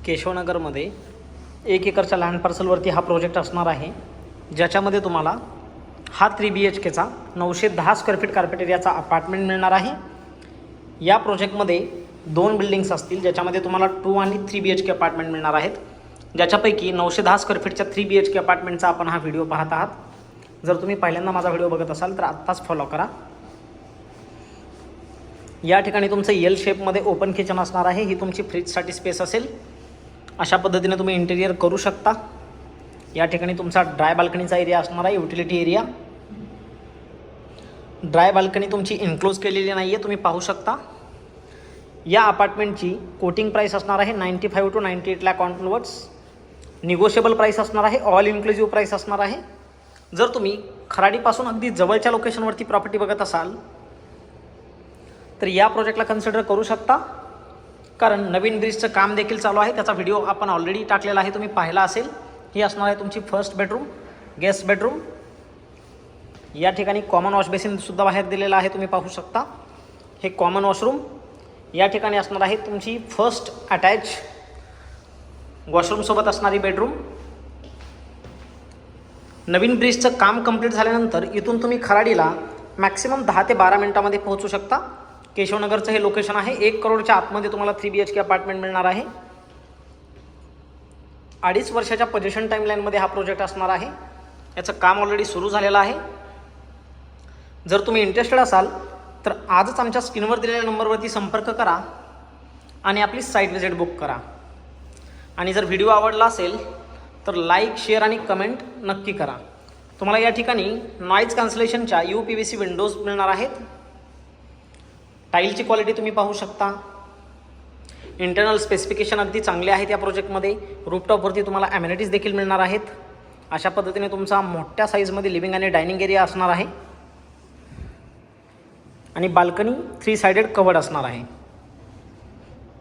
केशवनगरमध्ये 1 एकरच्या लँड पार्सलवरती हा प्रोजेक्ट असणार आहे, ज्याच्यामध्ये तुम्हाला हा 3 BHKचा 910 स्क्वेअर फीट कार्पेट एरियाचा अपार्टमेंट मिळणार आहे। या प्रोजेक्टमध्ये 2 बिल्डिंग्स असतील, ज्याच्यामध्ये तुम्हाला 2 आणि 3 BHK अपार्टमेंट मिळणार आहेत, ज्याच्यापैकी 910 स्क्वेअर फीटच्या 3 BHK अपार्टमेंटचा आपण हा व्हिडिओ पाहत आहात। जर तुम्ही पहिल्यांदा माझा व्हिडिओ बघत असाल तर आत्ताच फॉलो करा। या ठिकाणी तुमचं एल शेपमध्ये ओपन किचन असणार आहे। ही तुमची फ्रीजसाठी स्पेस असेल। अशा पद्धतीने तुम्ही इंटेरियर करू शकता। या ठिकाणी तुमचा ड्राय बाल्कनीचा एरिया असणार आहे, युटिलिटी एरिया। ड्राय बाल्कनी तुमची इन्क्लोज केलेली नाही आहे, तुम्ही पाहू शकता। या अपार्टमेंटची कोटिंग प्राइस असणार आहे 95 to 98 lakh onwards. Negotiable price असणार आहे, ऑल इन्क्लुझिव्ह प्राइस असणार आहे। जर तुम्ही खराडीपासून अगदी जवळच्या लोकेशनवरती प्रॉपर्टी बघत असाल तर या प्रोजेक्टला कन्सिडर करू शकता, कारण नवीन ब्रिजचं काम देखील चालू आहे। त्याचा व्हिडिओ आपण ऑलरेडी टाकलेला आहे, तुम्ही पाहिला असेल। ही असणार आहे तुमची फर्स्ट बेडरूम, गेस्ट बेडरूम। या ठिकाणी कॉमन वॉश बेसिनसुद्धा बाहेर दिलेला आहे, तुम्ही पाहू शकता। हे कॉमन वॉशरूम। या ठिकाणी असणार आहे तुमची फर्स्ट अटॅच वॉशरूमसोबत असणारी बेडरूम। नवीन ब्रिजचं काम कंप्लीट झाल्यानंतर इथून तुम्ही खराडीला मॅक्सिमम 10 ते 12 मिनिटांमध्ये पोहोचू शकता। केशवनगरचं हे लोकेशन आहे। 1 करोडच्या आतमध्ये तुम्हाला 3 BHK अपार्टमेंट मिळणार आहे। 2.5 वर्षाच्या पोझिशन टाईमलाईनमध्ये हा प्रोजेक्ट असणार आहे। याचं काम ऑलरेडी सुरू झालेलं आहे। जर तुम्ही इंटरेस्टेड असाल तर आजच आमच्या स्क्रीनवर दिलेल्या नंबरवरती संपर्क करा आणि आपली साईट व्हिजिट बुक करा। आणि जर व्हिडिओ आवडला असेल तर लाईक, शेअर आणि कमेंट नक्की करा। तुम्हाला या ठिकाणी नॉईज कॅन्सलेशनच्या UPVC विंडोज मिळणार आहेत। टाईलची क्वालिटी तुम्ही पाहू शकता। इंटरनल स्पेसिफिकेशन अगदी चांगले आहेत या प्रोजेक्टमध्ये। रूफटॉपवरती तुम्हाला ॲमेनिटीज देखील मिळणार आहेत। अशा पद्धतीने तुमचा मोठ्या साईजमध्ये लिव्हिंग आणि डायनिंग एरिया असणार आहे आणि बाल्कनी 3 साइडेड कवर्ड असणार आहे।